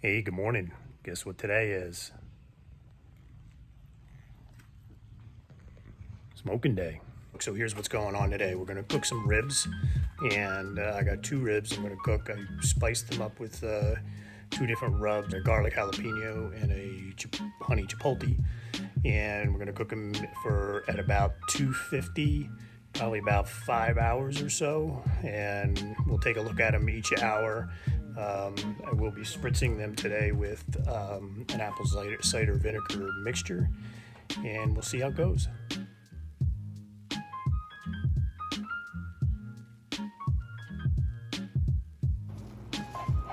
Hey, good morning. Guess what today is? Smoking day. So here's what's going on today. We're gonna cook some ribs, and I got 2 ribs I'm gonna cook. I spiced them up with 2 different rubs, a garlic jalapeno and a honey chipotle. And we're gonna cook them at about 250, probably about 5 hours or so. And we'll take a look at them each hour. I will be spritzing them today with an apple cider vinegar mixture, and we'll see how it goes.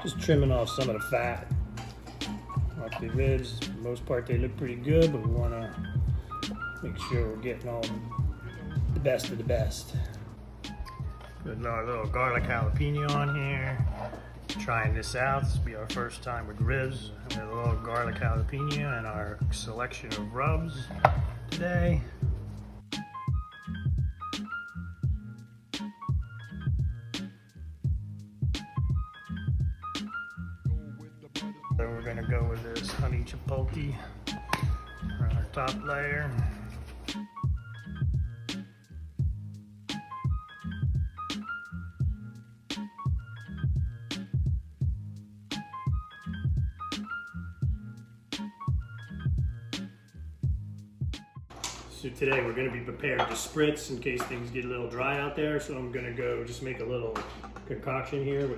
Just trimming off some of the fat off the ribs. For the most part, they look pretty good, but we want to make sure we're getting all the best of the best. Putting our little garlic jalapeno on here. Trying this out. This will be our first time with ribs. We have a little garlic jalapeno and our selection of rubs today. So we're gonna go with this honey chipotle on our top layer. So today we're going to be prepared to spritz in case things get a little dry out there. So I'm going to go just make a little concoction here with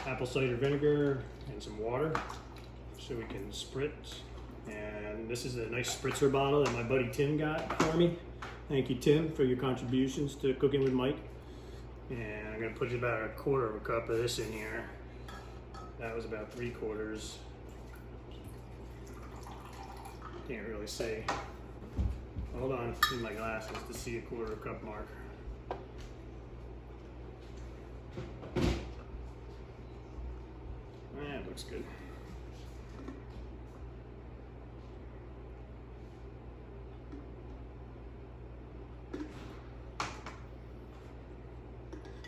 apple cider vinegar and some water so we can spritz. And this is a nice spritzer bottle that my buddy Tim got for me. Thank you, Tim, for your contributions to Cooking with Mike. And I'm going to put about a quarter of a cup of this in here. That was about 3/4. Can't really say. Hold on, in my glasses to see a quarter cup mark. That looks good.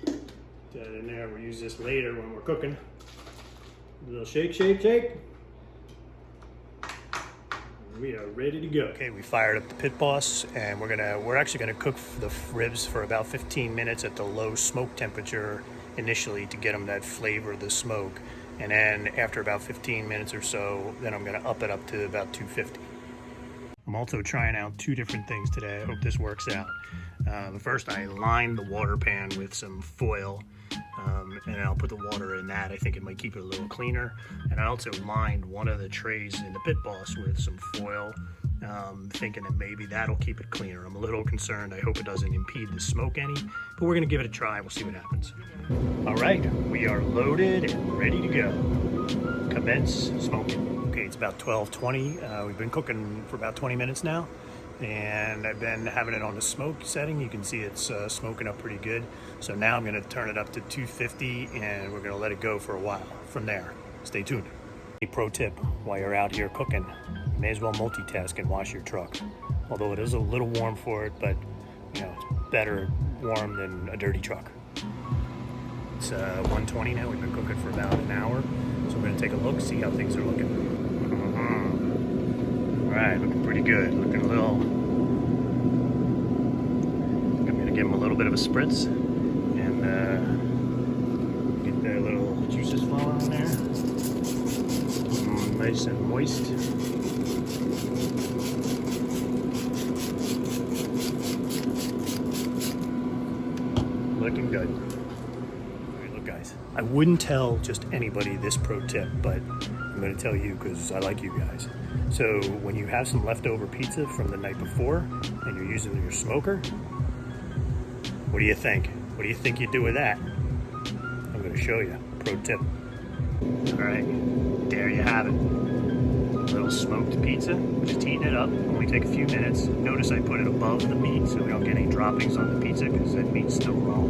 Put that in there. We'll use this later when we're cooking. A little shake, shake, shake. We are ready to go. Okay, we fired up the Pit Boss, and we're actually gonna cook the ribs for about 15 minutes at the low smoke temperature initially to get them that flavor of the smoke. And then after about 15 minutes or so, then I'm gonna up it up to about 250. I'm also trying out 2 different things today. I hope this works out. First, I lined the water pan with some foil, and I'll put the water in that. I think it might keep it a little cleaner. And I also lined one of the trays in the Pit Boss with some foil, thinking that maybe that'll keep it cleaner. I'm a little concerned. I hope it doesn't impede the smoke any, but we're gonna give it a try. We'll see what happens. All right, we are loaded and ready to go. Commence smoking. Okay, it's about 12:20. We've been cooking for about 20 minutes now, and I've been having it on the smoke setting. You can see it's smoking up pretty good. So now I'm gonna turn it up to 250, and we're gonna let it go for a while. From there, stay tuned. A pro tip, while you're out here cooking, you may as well multitask and wash your truck. Although it is a little warm for it, but you know, it's better warm than a dirty truck. It's 1:20 now. We've been cooking for about an hour. So we're gonna take a look, see how things are looking. All right, looking pretty good. Looking a little, I'm gonna give them a little bit of a spritz and get their little juices flowing in there. Nice and moist. Looking good. All right, look guys, I wouldn't tell just anybody this pro tip, but I'm going to tell you because I like you guys. So when you have some leftover pizza from the night before and you're using your smoker, what do you think? What do you think you do with that? I'm going to show you. Pro tip. All right, there you have it. A little smoked pizza. Just heating it up. Only take a few minutes. Notice I put it above the meat so we don't get any droppings on the pizza because that meat's still raw.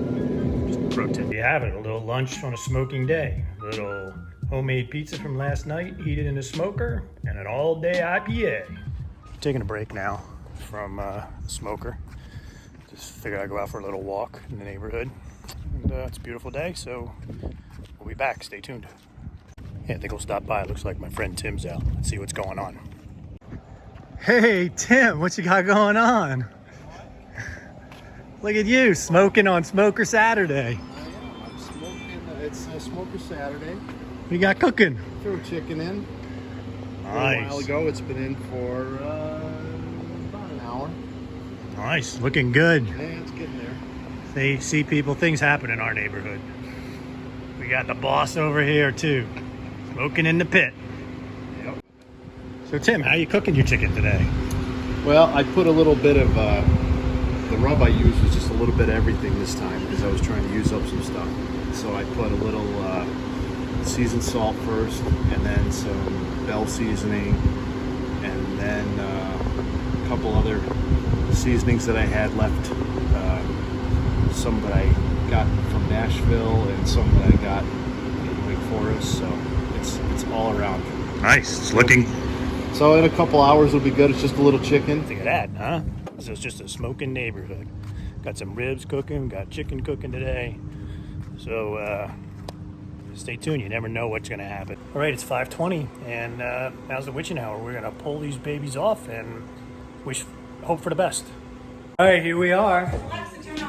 Just a pro tip. There you have it. A little lunch on a smoking day. A little homemade pizza from last night, heated in the smoker, and an all-day IPA. Taking a break now from the smoker. Just figured I'd go out for a little walk in the neighborhood. And it's a beautiful day, so we'll be back. Stay tuned. Yeah, I think we'll stop by. It looks like my friend Tim's out. Let's see what's going on. Hey, Tim, what you got going on? Look at you, smoking on Smoker Saturday. I'm smoking. It's Smoker Saturday. What you got cooking? Threw chicken in. Nice. A while ago, it's been in for about an hour. Nice, looking good. Yeah, it's getting there. They see people, things happen in our neighborhood. We got the boss over here too, smoking in the pit. Yep. So Tim, how you cooking your chicken today? Well, I put a little bit of the rub I used was just a little bit of everything this time because I was trying to use up some stuff. So I put a little seasoned salt first, and then some Bell seasoning, and then a couple other seasonings that I had left. Some that I got from Nashville and some that I got in Wake Forest. So it's all around. Nice, it's looking. So in a couple hours it'll be good. It's just a little chicken. Look at that, huh? So it's just a smoking neighborhood. Got some ribs cooking, got chicken cooking today. So stay tuned, you never know what's gonna happen. All right, it's 5:20 and now's the witching hour. We're gonna pull these babies off and hope for the best. All right, here we are.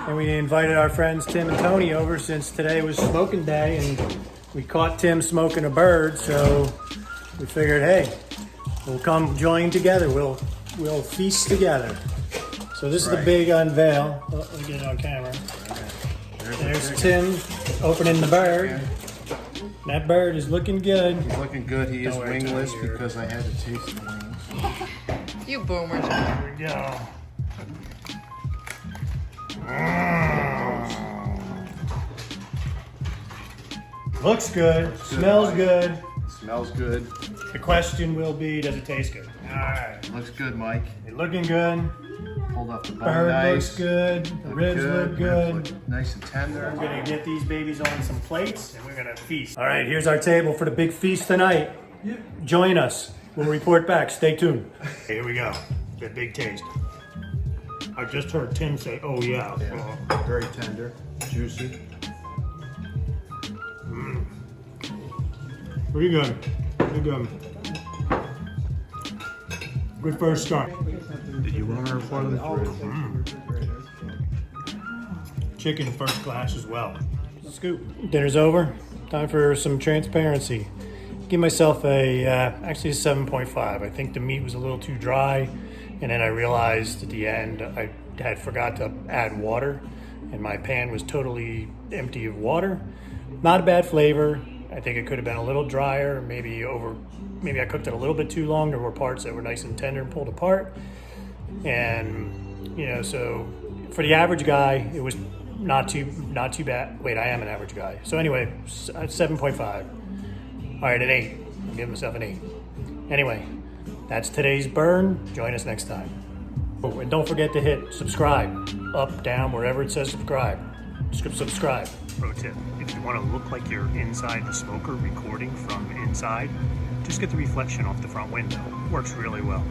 And we invited our friends Tim and Tony over since today was smoking day and we caught Tim smoking a bird, so we figured, hey, we'll come join together. We'll feast together. So this is the big unveil. Oh, let me get it on camera. There's Tim opening the bird. That bird is looking good. He's looking good. He is Don't worry, wingless Tony, because I had to taste the wings. You boomers. There we go. Looks good. Smells good. Smells good. The question will be, does it taste good? All right. Looks good, Mike. It's looking good. Pulled off the bone Bird nice. looks good. The ribs look Ribs good. look nice and tender. We're gonna get these babies on some plates and we're gonna feast. All right, here's our table for the big feast tonight. Join us. We'll report back. Stay tuned. Here we go. The big taste. I just heard Tim say, "Oh yeah." Very tender, juicy. Pretty good. Pretty good. Good first start. Did you want to report on the fridge? Chicken first class as well. Scoop. Dinner's over. Time for some transparency. Give myself actually a 7.5. I think the meat was a little too dry, and then I realized at the end I had forgot to add water, and my pan was totally empty of water. Not a bad flavor. I think it could have been a little drier, maybe I cooked it a little bit too long. There were parts that were nice and tender and pulled apart. And, so for the average guy, it was not too bad. Wait, I am an average guy. So anyway, 7.5. All right, an 8. I'll give myself an 8. Anyway, that's today's burn. Join us next time. Oh, and don't forget to hit subscribe, up, down, wherever it says subscribe. Subscribe. Pro tip, if you want to look like you're inside the smoker recording from inside, just get the reflection off the front window. Works really well.